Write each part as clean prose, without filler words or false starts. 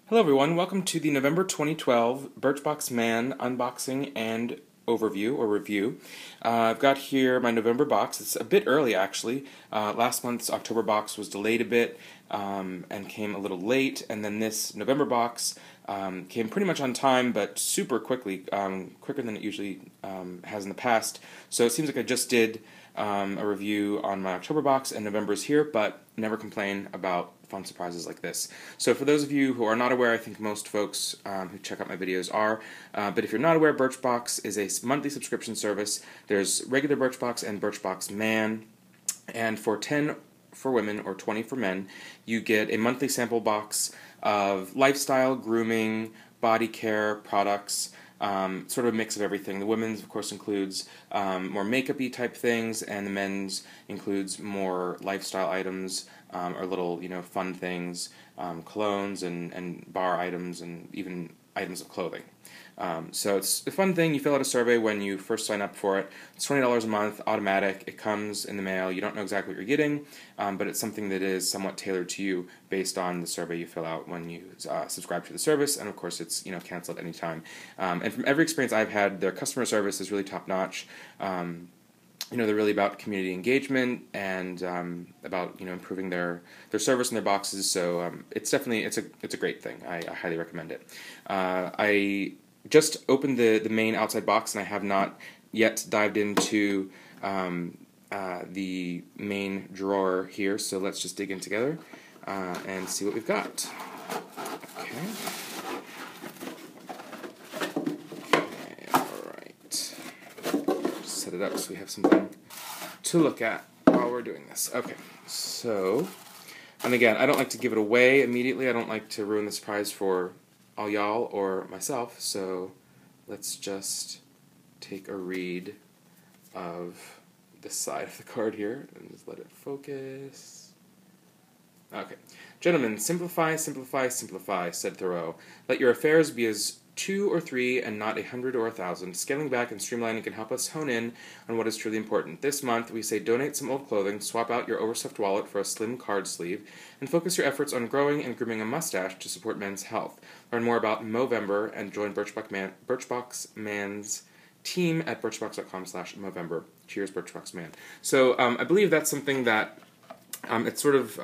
Hello everyone, welcome to the November 2012 Birchbox Man unboxing and overview or review. I've got here my November box. It's a bit early actually. Last month's October box was delayed a bit and came a little late, and then this November box came pretty much on time but super quickly, quicker than it usually has in the past. So it seems like I just did a review on my October box and November's here, but never complain about fun surprises like this. So for those of you who are not aware, I think most folks who check out my videos are, but if you're not aware, Birchbox is a monthly subscription service. There's regular Birchbox and Birchbox Man, and for 10 for women or 20 for men, you get a monthly sample box of lifestyle, grooming, body care products, sort of a mix of everything. The women's, of course, includes more makeup-y type things, and the men's includes more lifestyle items, or little, fun things, colognes and bar items, and even items of clothing. So it's a fun thing. You fill out a survey when you first sign up for it. It's $20 a month, automatic. It comes in the mail. You don't know exactly what you're getting, but it's something that is somewhat tailored to you based on the survey you fill out when you subscribe to the service. And of course, it's canceled at any time. And from every experience I've had, their customer service is really top notch. They're really about community engagement and about improving their service and their boxes. So it's definitely it's a great thing. I highly recommend it. I just opened the main outside box, and I have not yet dived into the main drawer here. So let's just dig in together and see what we've got. Okay. Set it up so we have something to look at while we're doing this. Okay, so, and again, I don't like to give it away immediately. I don't like to ruin the surprise for all y'all or myself, so let's just take a read of this side of the card here and just let it focus. Okay. Gentlemen, simplify, simplify, simplify, said Thoreau. Let your affairs be as 2 or 3 and not 100 or 1,000. Scaling back and streamlining can help us hone in on what is truly important. This month, we say donate some old clothing, swap out your overstuffed wallet for a slim card sleeve, and focus your efforts on growing and grooming a mustache to support men's health. Learn more about Movember and join Birchbox Man's team at birchbox.com/Movember. Cheers, Birchbox Man. So I believe that's something that it's sort of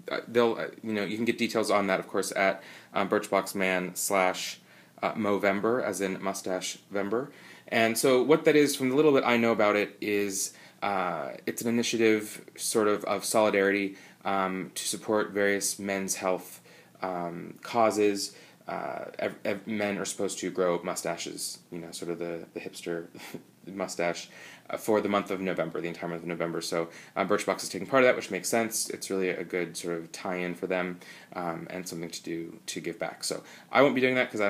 you can get details on that, of course, at birchboxman/Movember, as in mustache Vember. And so what that is, from the little bit I know about it, is it's an initiative sort of solidarity to support various men's health causes. Men are supposed to grow mustaches, sort of the hipster mustache, for the month of November, the entire month of November. So Birchbox is taking part of that, which makes sense. It's really a good sort of tie-in for them, and something to do to give back. So I won't be doing that because I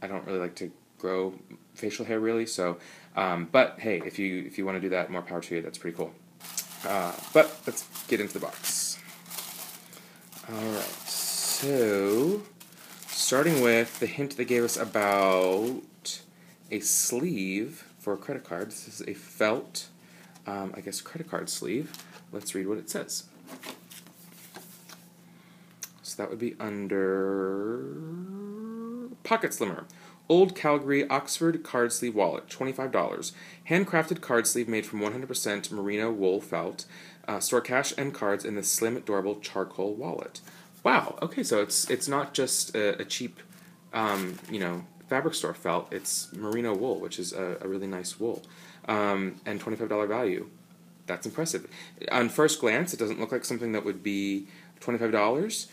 don't really like to grow facial hair really. So, but hey, if you want to do that, more power to you. That's pretty cool. But let's get into the box. All right, so starting with the hint they gave us about a sleeve for a credit card. This is a felt, I guess, credit card sleeve. Let's read what it says. So that would be under Pocket Slimmer. Old Calgary Oxford card sleeve wallet, $25. Handcrafted card sleeve made from 100% merino wool felt. Store cash and cards in this slim, adorable charcoal wallet. Wow. Okay, so it's not just a cheap, fabric store felt. It's merino wool, which is a really nice wool, and $25 value. That's impressive. On first glance, it doesn't look like something that would be $25.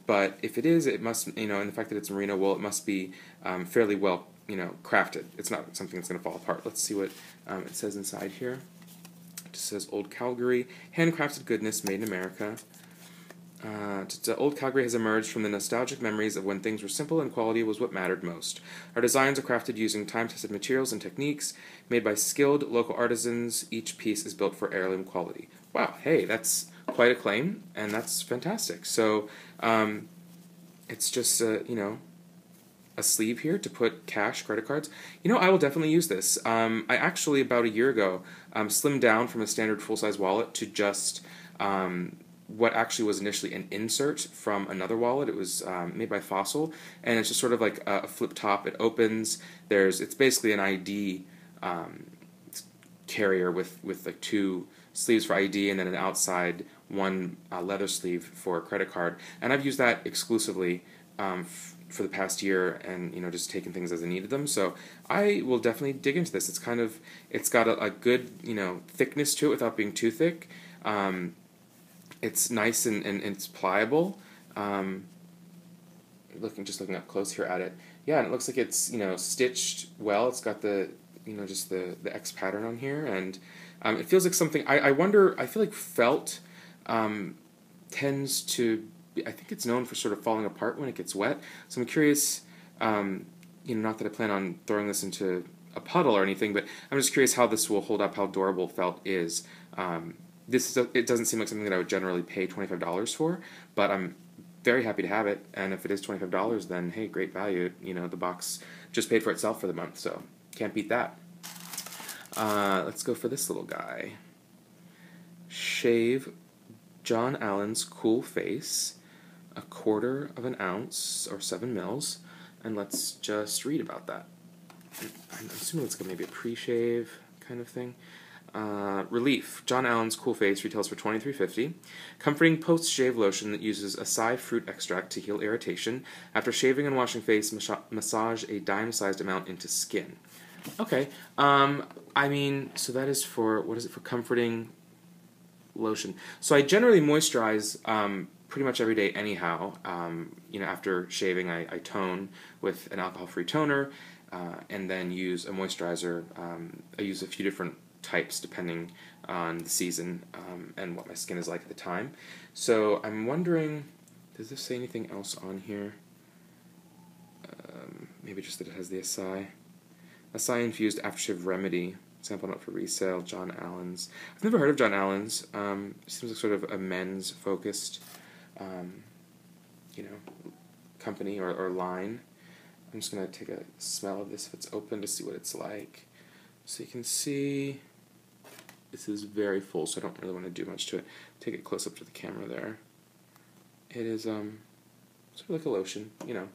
But if it is, it must, and the fact that it's merino wool, it must be fairly well, crafted. It's not something that's going to fall apart. Let's see what it says inside here. It just says Old Calgary, handcrafted goodness made in America. Old Calgary has emerged from the nostalgic memories of when things were simple and quality was what mattered most. Our designs are crafted using time-tested materials and techniques made by skilled local artisans. Each piece is built for heirloom quality. Wow, hey, that's quite a claim, and that's fantastic. So it's just a sleeve here to put cash, credit cards. I will definitely use this. I actually, about a year ago, slimmed down from a standard full-size wallet to just what actually was initially an insert from another wallet. It was made by Fossil, and it's just sort of like a flip top. It opens. It's basically an ID carrier with like two sleeves for ID and then an outside one leather sleeve for a credit card. And I've used that exclusively for the past year, and just taken things as I needed them. So I will definitely dig into this. It's got a good thickness to it without being too thick. It's nice and it's pliable. Looking up close here at it, yeah, and it looks like it's stitched well. It's got the just the X pattern on here, and it feels like something. I wonder. I feel like felt tends to. I think it's known for sort of falling apart when it gets wet. So I'm curious. Not that I plan on throwing this into a puddle or anything, but I'm just curious how this will hold up. How durable felt is. It doesn't seem like something that I would generally pay $25 for, but I'm very happy to have it. And if it is $25, then hey, great value. The box just paid for itself for the month, so can't beat that. Let's go for this little guy. Shave John Allan's Cool Face, 1/4 of an ounce or 7 mils, and let's just read about that. I'm assuming it's maybe a pre-shave kind of thing. Relief. John Allan's Cool Face retails for $23.50. Comforting post-shave lotion that uses acai fruit extract to heal irritation. After shaving and washing face, massage a dime-sized amount into skin. Okay. So that is for, what is it, for comforting lotion. So I generally moisturize pretty much every day anyhow. After shaving, I tone with an alcohol-free toner, and then use a moisturizer. I use a few different types depending on the season and what my skin is like at the time. So I'm wondering, does this say anything else on here? Maybe just that it has the acai infused aftershave remedy, sample not for resale. John Allan's. I've never heard of John Allan's. Seems like sort of a men's focused company or line. I'm just going to take a smell of this if it's open to see what it's like. So you can see this is very full, so I don't really want to do much to it. Take it close up to the camera there. It is sort of like a lotion.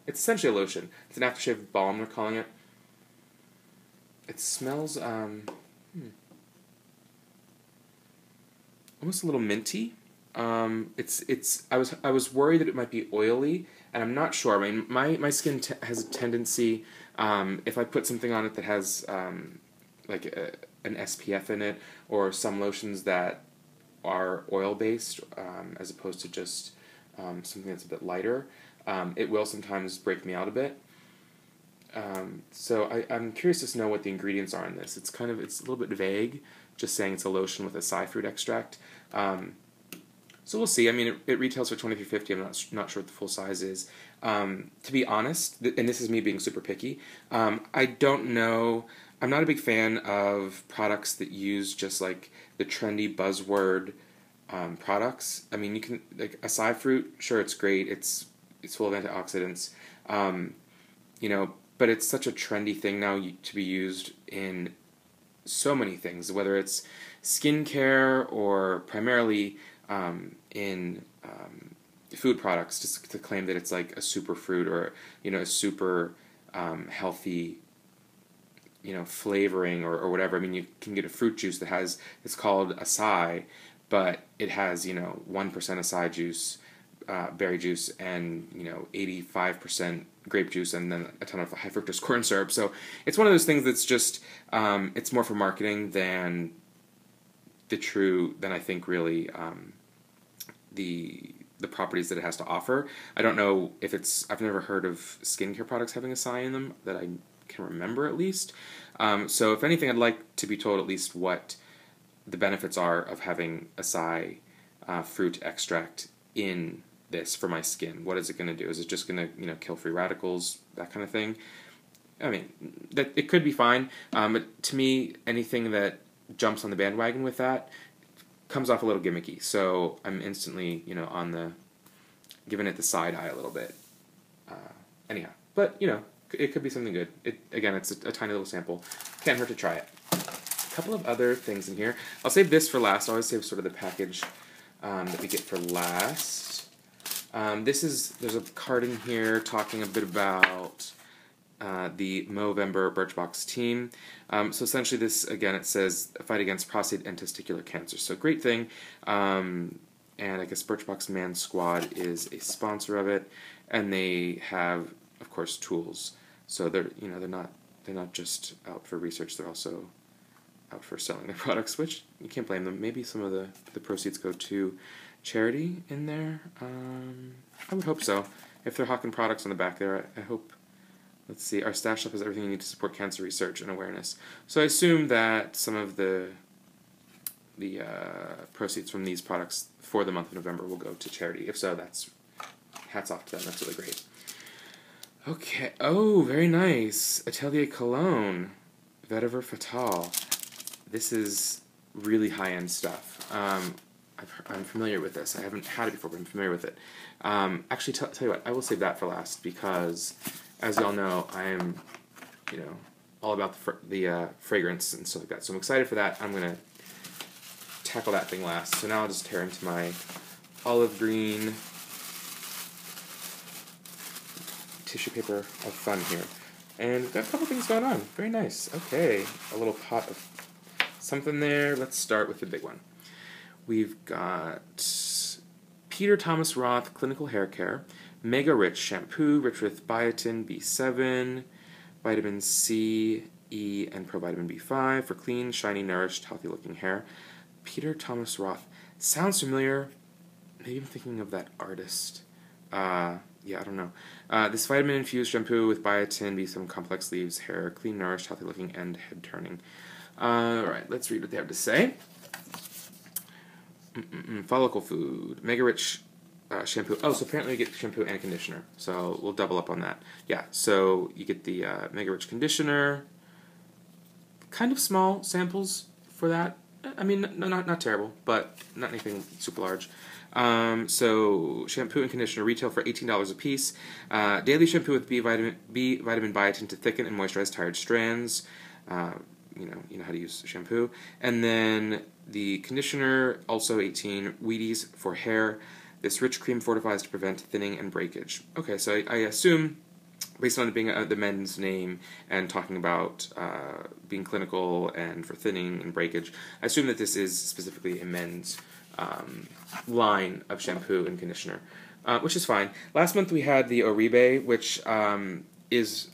It's essentially a lotion. It's an aftershave balm, they're calling it. It smells almost a little minty. I was worried that it might be oily, and I'm not sure. I mean, my skin has a tendency, if I put something on it that has like an SPF in it, or some lotions that are oil-based as opposed to just something that's a bit lighter, it will sometimes break me out a bit. So I'm curious to know what the ingredients are in this. It's a little bit vague, just saying it's a lotion with acai fruit extract. So we'll see. I mean, it retails for $23.50. I'm not sure what the full size is. To be honest, and this is me being super picky, I don't know. I'm not a big fan of products that use just like the trendy buzzword products. I mean, you can, like acai fruit, sure, it's great. It's full of antioxidants. But it's such a trendy thing now to be used in so many things, whether it's skincare or primarily in food products, just to claim that it's like a superfruit or a super healthy flavoring or whatever. I mean, you can get a fruit juice it's called acai, but it has 1% acai juice, berry juice, and 85% grape juice, and then a ton of high fructose corn syrup. So it's one of those things that's just it's more for marketing than I think really the properties that it has to offer. I don't know if I've never heard of skincare products having acai in them that I can remember, at least. So if anything, I'd like to be told at least what the benefits are of having acai fruit extract in this for my skin. What is it going to do? Is it just going to kill free radicals, that kind of thing? I mean, that it could be fine, but to me, anything that jumps on the bandwagon with that comes off a little gimmicky. So I'm instantly, giving it the side eye a little bit. Anyhow, but it could be something good. Again, it's a tiny little sample. Can't hurt to try it. A couple of other things in here. I'll save this for last. I always save sort of the package that we get for last. There's a card in here talking a bit about the Movember Birchbox team. So essentially this, again, it says fight against prostate and testicular cancer. So great thing. And I guess Birchbox Man Squad is a sponsor of it, and they have, of course, tools. So they're not just out for research, they're also out for selling their products, which you can't blame them. Maybe some of the proceeds go to charity in there. I would hope so. If they're hawking products on the back there, I hope. Let's see, our staff shop has everything you need to support cancer research and awareness. So I assume that some of the proceeds from these products for the month of November will go to charity. If so, that's hats off to them. That's really great. Okay. Oh, very nice. Atelier Cologne, Vétiver Fatal. This is really high-end stuff. I'm familiar with this. I haven't had it before, but I'm familiar with it. Actually, tell you what, I will save that for last because, as y'all know, I am, all about the fragrance and stuff like that. So I'm excited for that. I'm gonna tackle that thing last. So now I'll just tear into my olive green tissue paper of fun here. And we've got a couple things going on. Very nice. Okay, a little pot of something there. Let's start with the big one. We've got Peter Thomas Roth Clinical Hair Care, Mega Rich Shampoo, rich with biotin, B7, vitamin C, E, and provitamin B5 for clean, shiny, nourished, healthy-looking hair. Peter Thomas Roth. Sounds familiar. Maybe I'm thinking of that artist. Yeah, I don't know. This vitamin-infused shampoo with biotin, B7 complex leaves hair clean, nourished, healthy-looking, and head-turning. Alright, let's read what they have to say. Follicle food. Mega Rich shampoo. Oh, so apparently you get shampoo and conditioner. So we'll double up on that. Yeah, so you get the Mega Rich conditioner. Kind of small samples for that. I mean, not terrible, but not anything super large. So shampoo and conditioner retail for $18 a piece. Daily shampoo with B vitamin biotin to thicken and moisturize tired strands. You know how to use shampoo. And then the conditioner, also 18, Wheaties for hair. This rich cream fortifies to prevent thinning and breakage. Okay, so I assume, based on it being the men's name and talking about being clinical and for thinning and breakage, I assume that this is specifically a men's line of shampoo and conditioner, which is fine. Last month we had the Oribe, which is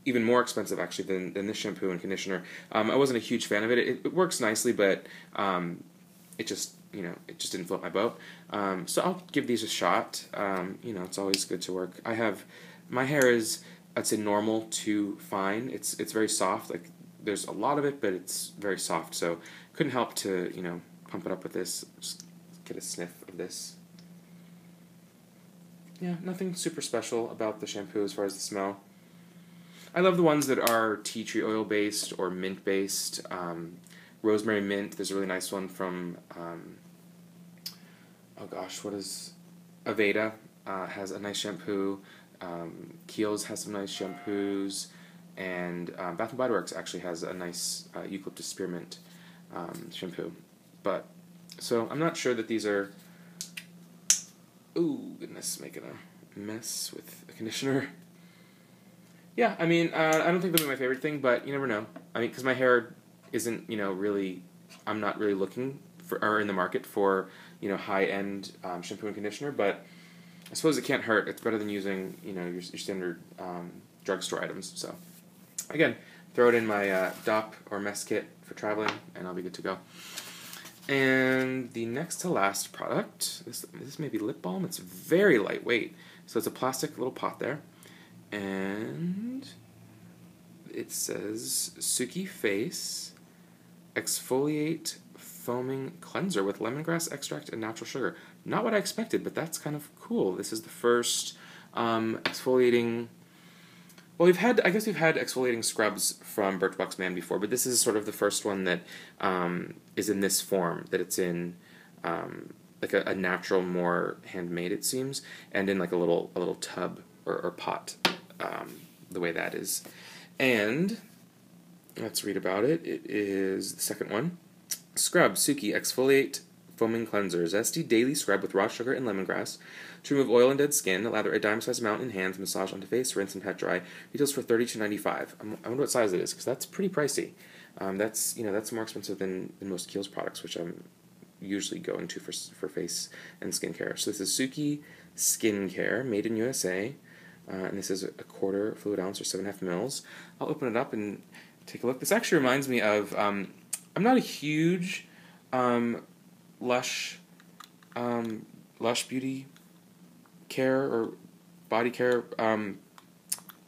even more expensive actually than this shampoo and conditioner. I wasn't a huge fan of it. It works nicely, but it just didn't float my boat. So I'll give these a shot. It's always good to work. My hair is, I'd say, normal to fine. It's very soft. Like there's a lot of it, but it's very soft. So couldn't help to pump it up with this. Just get a sniff of this. Yeah, nothing super special about the shampoo as far as the smell. I love the ones that are tea tree oil based or mint based. Rosemary mint. There's a really nice one from what is Aveda has a nice shampoo. Kiehl's has some nice shampoos, and Bath and Body Works actually has a nice eucalyptus spearmint shampoo. But so I'm not sure that these are. Ooh, goodness, making a mess with a conditioner. Yeah, I mean, I don't think they'll be my favorite thing, but you never know. I mean, because my hair isn't, really, I'm not really looking for, or in the market for, high-end shampoo and conditioner, but I suppose it can't hurt. It's better than using, your standard drugstore items. So, again, throw it in my DOP or mess kit for traveling, and I'll be good to go. And the next to last product, this may be lip balm. It's very lightweight. So it's a plastic little pot there. And it says Suki Face Exfoliate Foaming Cleanser with lemongrass extract and natural sugar. Not what I expected, but that's kind of cool. This is the first exfoliating. Well, we've had exfoliating scrubs from Birchbox Man before, but this is sort of the first one that is in this form. That it's in like a natural, more handmade, it seems, and in like a little tub or pot. The way that is. And let's read about it. It is the second one. Scrub Suki Exfoliate Foaming Cleanser. Zesty daily scrub with raw sugar and lemongrass to remove oil and dead skin. Lather a dime-sized amount in hands, massage onto face, rinse and pat dry. Retails for $32.95. I wonder what size it is, because that's pretty pricey. That's more expensive than most Kiehl's products, which I'm usually going to for face and skincare. So this is Suki Skincare, made in USA, and this is a quarter fluid ounce or 7.5 mils. I'll open it up and take a look. This actually reminds me of I'm not a huge Lush beauty care or body care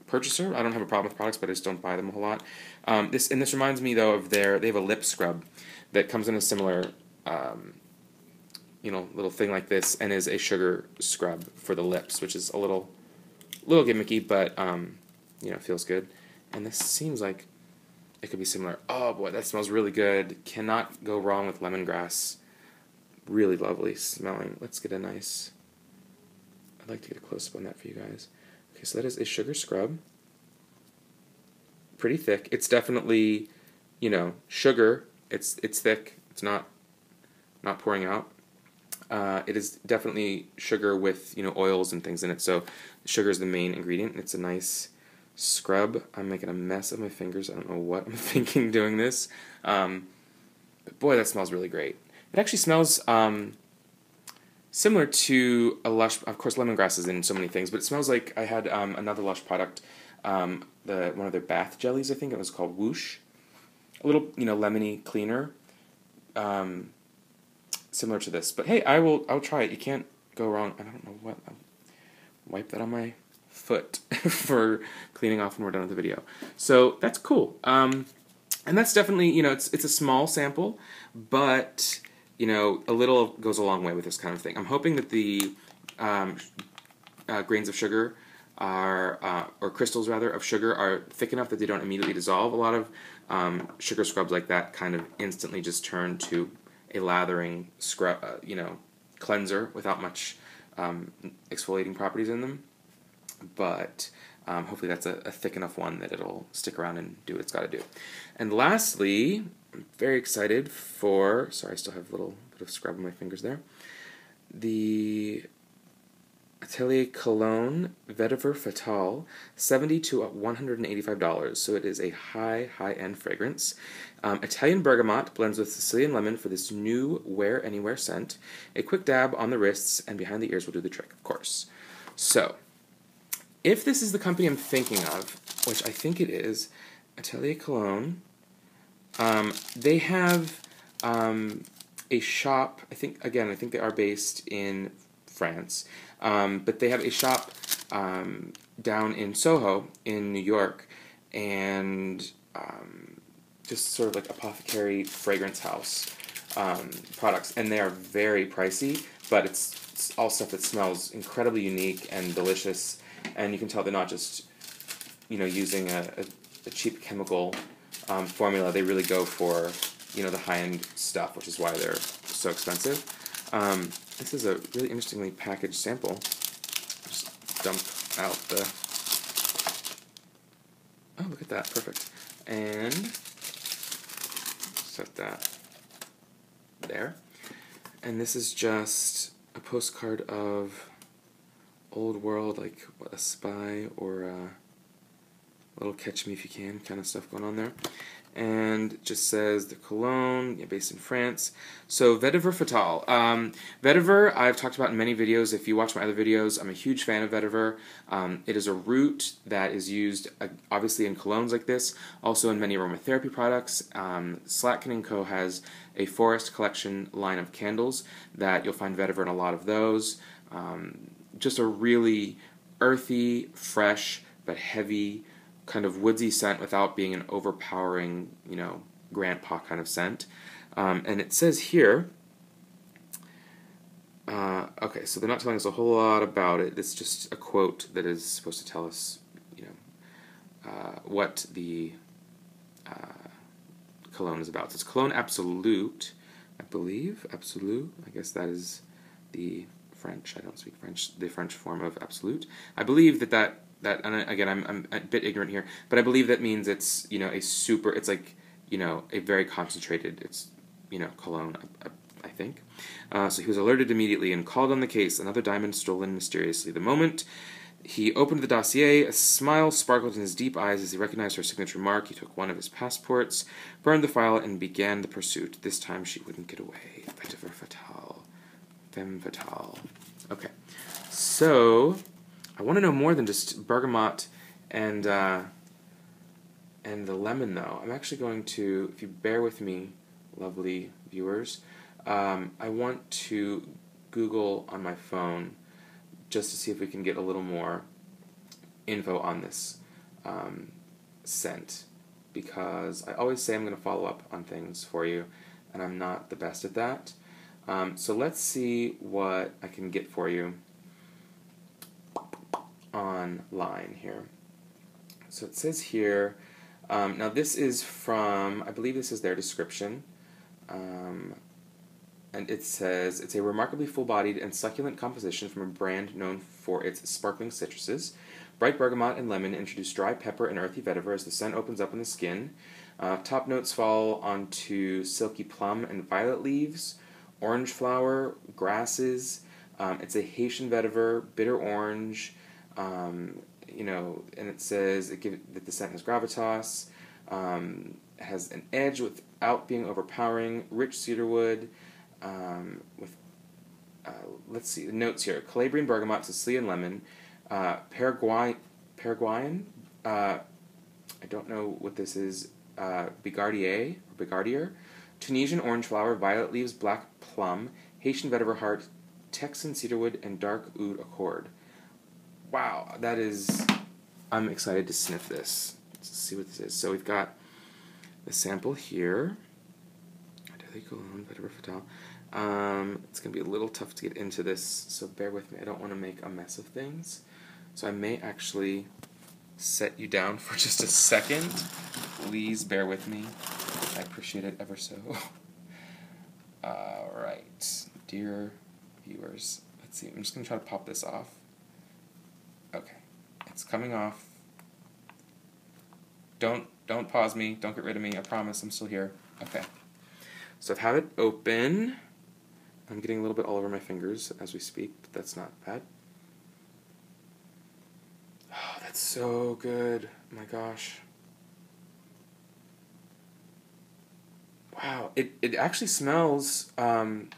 purchaser. I don't have a problem with products, but I just don't buy them a whole lot. This reminds me though of they have a lip scrub that comes in a similar little thing like this, and is a sugar scrub for the lips, which is a little gimmicky, but feels good. And this seems like it could be similar. Oh boy, that smells really good. Cannot go wrong with lemongrass. Really lovely smelling. Let's get a nice... I'd like to get a close-up on that for you guys. Okay, so that is a sugar scrub. Pretty thick. It's definitely, sugar. It's thick. It's not pouring out. It is definitely sugar with, oils and things in it. So sugar is the main ingredient. It's a nice scrub. I'm making a mess of my fingers. I don't know what I'm thinking doing this. But boy, that smells really great. It actually smells similar to a Lush. Of course, lemongrass is in so many things, but it smells like I had another Lush product, one of their bath jellies. I think it was called Whoosh. A little, lemony cleaner, similar to this. But hey, I'll try it. You can't go wrong. I don't know what. I'll wipe that on my foot for cleaning off when we're done with the video. So that's cool. And that's definitely, it's a small sample, but a little goes a long way with this kind of thing. I'm hoping that the grains of sugar or crystals rather, of sugar are thick enough that they don't immediately dissolve. A lot of sugar scrubs like that kind of instantly just turn to a lathering scrub, cleanser without much exfoliating properties in them. But hopefully that's a thick enough one that it'll stick around and do what it's got to do. And lastly, I'm very excited for, sorry, I still have a little bit of scrub on my fingers there, the Atelier Cologne Vétiver Fatale, $70 to $185. So it is a high-end fragrance. Italian bergamot blends with Sicilian lemon for this new wear anywhere scent. A quick dab on the wrists and behind the ears will do the trick, of course. So, if this is the company I'm thinking of, which I think it is, Atelier Cologne, they have a shop, I think they are based in France, but they have a shop down in Soho in New York, and just sort of like apothecary fragrance house products, and they are very pricey, but it's all stuff that smells incredibly unique and delicious, and you can tell they're not just using a cheap chemical formula. They really go for the high-end stuff, which is why they're so expensive. This is a really interestingly packaged sample. Just dump out the... Oh, look at that. Perfect. And set that there. And this is just a postcard of old world, like a spy or a little catch me if you can kind of stuff going on there. And it just says the cologne, based in France. So Vétiver Fatale. Vétiver, I've talked about in many videos. If you watch my other videos, I'm a huge fan of Vétiver. It is a root that is used, obviously, in colognes like this, also in many aromatherapy products. Slatkin & Co. has a forest collection line of candles that you'll find Vétiver in a lot of those. Just a really earthy, fresh, but heavy, kind of woodsy scent without being an overpowering, grandpa kind of scent. And it says here, okay, so they're not telling us a whole lot about it. It's just a quote that is supposed to tell us, what the cologne is about. So it's Cologne Absolute, I believe. Absolute, I guess that is the French. I don't speak French. The French form of Absolute. I believe that, and again, I'm a bit ignorant here, but I believe that means it's, a super, it's like, a very concentrated, it's, cologne, I think. So he was alerted immediately and called on the case. Another diamond stolen mysteriously. The moment he opened the dossier, a smile sparkled in his deep eyes as he recognized her signature mark. He took one of his passports, burned the file, and began the pursuit. This time she wouldn't get away. Vétiver fatale. Femme fatale. Okay. So, I want to know more than just bergamot and the lemon, though. I'm actually going to, if you bear with me, lovely viewers, I want to Google on my phone just to see if we can get a little more info on this scent, because I always say I'm going to follow up on things for you, and I'm not the best at that. So let's see what I can get for you online here. So it says here, now this is from, I believe this is their description, and it says, it's a remarkably full-bodied and succulent composition from a brand known for its sparkling citruses. Bright bergamot and lemon introduce dry pepper and earthy vetiver as the scent opens up in the skin. Top notes fall onto silky plum and violet leaves, orange flower, grasses. It's a Haitian vetiver, bitter orange, and it says that the scent has gravitas, has an edge without being overpowering, rich cedarwood, let's see, the notes here: Calabrian bergamot, Sicilian lemon, Paraguayan, I don't know what this is, Bigardier, Tunisian orange flower, violet leaves, black plum, Haitian vetiver heart, Texan cedarwood, and dark oud accord. Wow, that is, I'm excited to sniff this. Let's see what this is. So we've got the sample here. Atelier Cologne, Vétiver fatale. It's going to be a little tough to get into this, so bear with me. I don't want to make a mess of things. So I may actually set you down for just a second. Please bear with me. I appreciate it ever so. Alright, dear viewers. Let's see, I'm just going to try to pop this off. Okay, it's coming off. Don't pause me. Don't get rid of me. I promise I'm still here. Okay. So I've had it open. I'm getting a little bit all over my fingers as we speak, but that's not bad. Oh, that's so good. Oh my gosh. Wow. It actually smells, of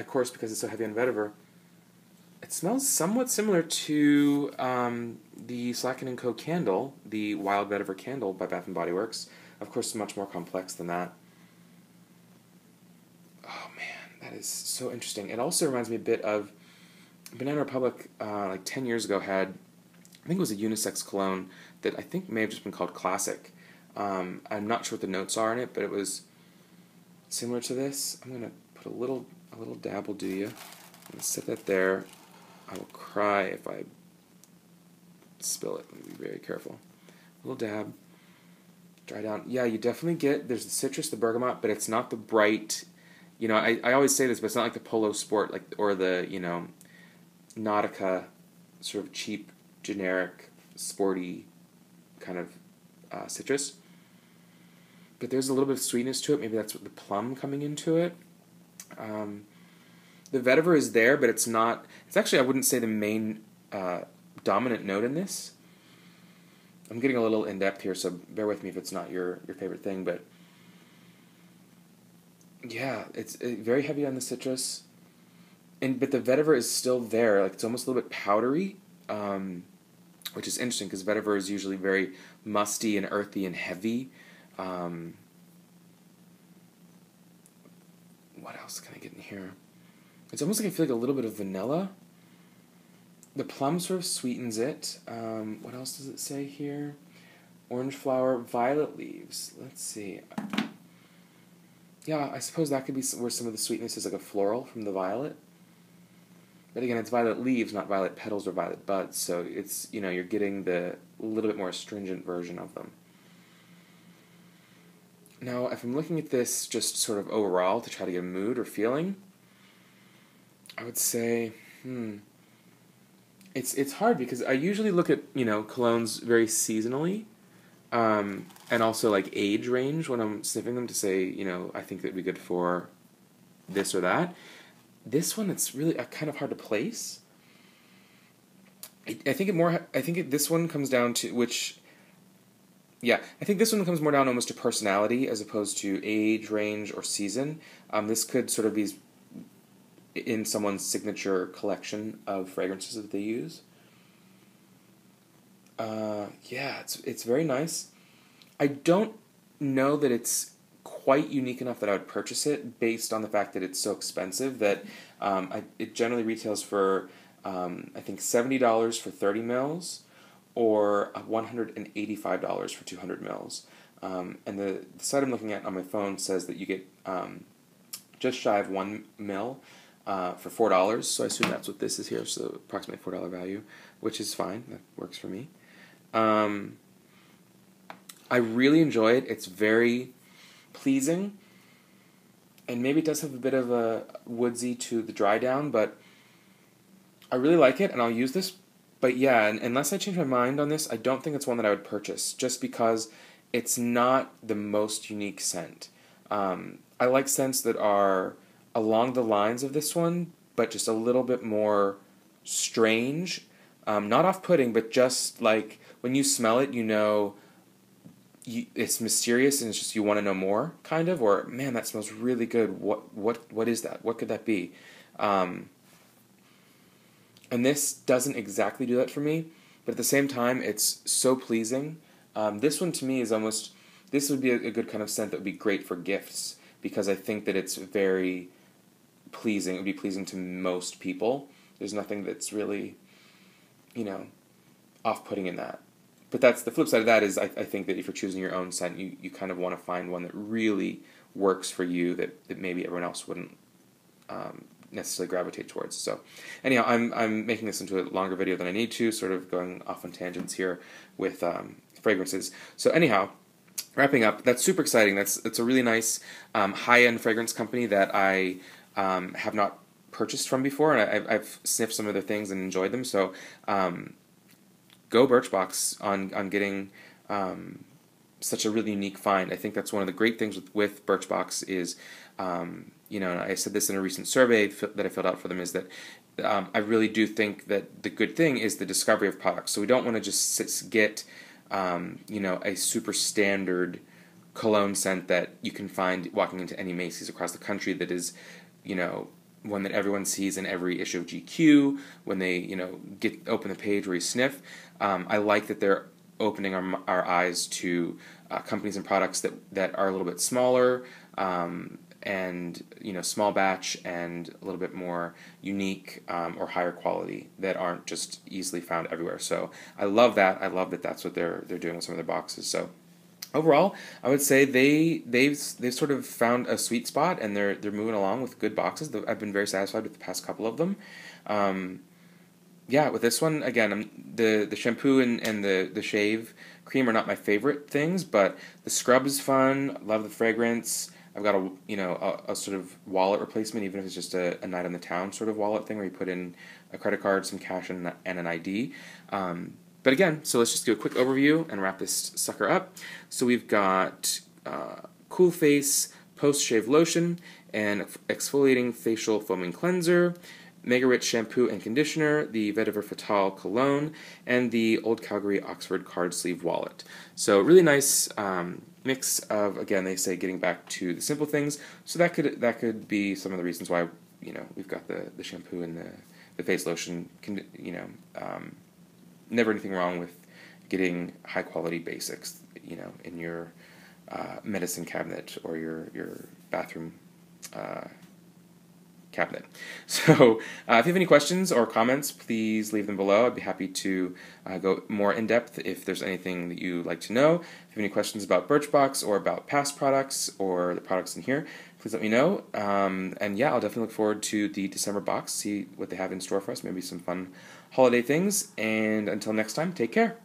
course, because it's so heavy on vetiver, it smells somewhat similar to the Slacken & Co. candle, the Wild Vetiver candle by Bath & Body Works. Of course, much more complex than that. Oh man, that is so interesting. It also reminds me a bit of Banana Republic, like 10 years ago, had, I think it was a unisex cologne that I think may have just been called Classic. I'm not sure what the notes are in it, but it was similar to this. I'm going to put a little dab will do you. I'm going to set that there. I will cry if I spill it. I'm going to be very careful. A little dab. Dry down. Yeah, you definitely get, there's the citrus, the bergamot, but it's not the bright, I always say this, but it's not like the Polo Sport, or the, Nautica sort of cheap, generic, sporty kind of citrus. But there's a little bit of sweetness to it. Maybe that's what the plum coming into it. The vetiver is there, but it's not, it's actually, I wouldn't say the main dominant note in this. I'm getting a little in-depth here, so bear with me if it's not your favorite thing, but yeah, it's very heavy on the citrus, but the vetiver is still there. Like, it's almost a little bit powdery, which is interesting because vetiver is usually very musty and earthy and heavy. What else can I get in here? It's almost like I feel like a little bit of vanilla. The plum sort of sweetens it. What else does it say here? Orange flower, violet leaves. Let's see. Yeah, I suppose that could be where some of the sweetness is, like a floral from the violet. But again, it's violet leaves, not violet petals or violet buds. So it's, you're getting the little bit more astringent version of them. Now, if I'm looking at this just sort of overall to try to get a mood or feeling, I would say, It's hard because I usually look at, colognes very seasonally, and also like age range when I'm sniffing them to say, I think that'd be good for this or that. This one, it's really kind of hard to place. I think this one comes down to I think this one comes more down almost to personality as opposed to age, range, or season. This could sort of be in someone's signature collection of fragrances that they use. It's very nice. I don't know that it's quite unique enough that I would purchase it based on the fact that it's so expensive that it generally retails for I think $70 for 30 mils or $185 for 200 mils. And the site I'm looking at on my phone says that you get just shy of 1 mil for $4, so I assume that's what this is here, so approximately $4 value, which is fine. That works for me. I really enjoy it. It's very pleasing, and maybe it does have a bit of a woodsy to the dry down, but I really like it, and I'll use this. But yeah, unless I change my mind on this, I don't think it's one that I would purchase, just because it's not the most unique scent. I like scents that are along the lines of this one, but just a little bit more strange. Not off-putting, but just like when you smell it, you know it's mysterious and it's just you want to know more, kind of. Or, man, that smells really good. What is that? What could that be? And this doesn't exactly do that for me, but at the same time, it's so pleasing. This one to me is almost, this would be a good kind of scent that would be great for gifts, because I think that it's very pleasing. It would be pleasing to most people. There's nothing that's really, off-putting in that. But that's the flip side of that is I think that if you're choosing your own scent, you kind of want to find one that really works for you that maybe everyone else wouldn't necessarily gravitate towards. So anyhow, I'm making this into a longer video than I need to, sort of going off on tangents here with fragrances. So anyhow, wrapping up, that's super exciting. It's a really nice high-end fragrance company that I have not purchased from before, and I've sniffed some of their things and enjoyed them. So go Birchbox on getting such a really unique find. I think that's one of the great things with Birchbox is, and I said this in a recent survey that I filled out for them, is that I really do think that the good thing is the discovery of products. So we don't want to just get, a super standard cologne scent that you can find walking into any Macy's across the country that is, one that everyone sees in every issue of GQ when they, open the page where you sniff. I like that they're opening our eyes to companies and products that are a little bit smaller, and small batch and a little bit more unique or higher quality that aren't just easily found everywhere. So I love that. I love that that's what they're doing with some of their boxes. So overall, I would say they've sort of found a sweet spot, and they're moving along with good boxes. I've been very satisfied with the past couple of them. With this one, again, the shampoo and the shave cream are not my favorite things, but the scrub is fun. Love the fragrance. I've got a sort of wallet replacement, even if it's just a night on the town sort of wallet thing where you put in a credit card, some cash, and an ID. But again, so let's just do a quick overview and wrap this sucker up. So we've got Cool Face Post-Shave Lotion and Exfoliating Facial Foaming Cleanser, Mega Rich Shampoo and Conditioner, the Vétiver Fatale Cologne, and the Old Calgary Oxford Card Sleeve Wallet. So really nice mix of, again, they say getting back to the simple things. So that could be some of the reasons why we've got the shampoo and the face lotion. Never anything wrong with getting high quality basics, in your medicine cabinet or your bathroom cabinet. So if you have any questions or comments, please leave them below. I'd be happy to go more in depth if there's anything that you'd like to know. If you have any questions about Birchbox or about past products or the products in here, please let me know. And I'll definitely look forward to the December box, see what they have in store for us, maybe some fun holiday things. And until next time, take care.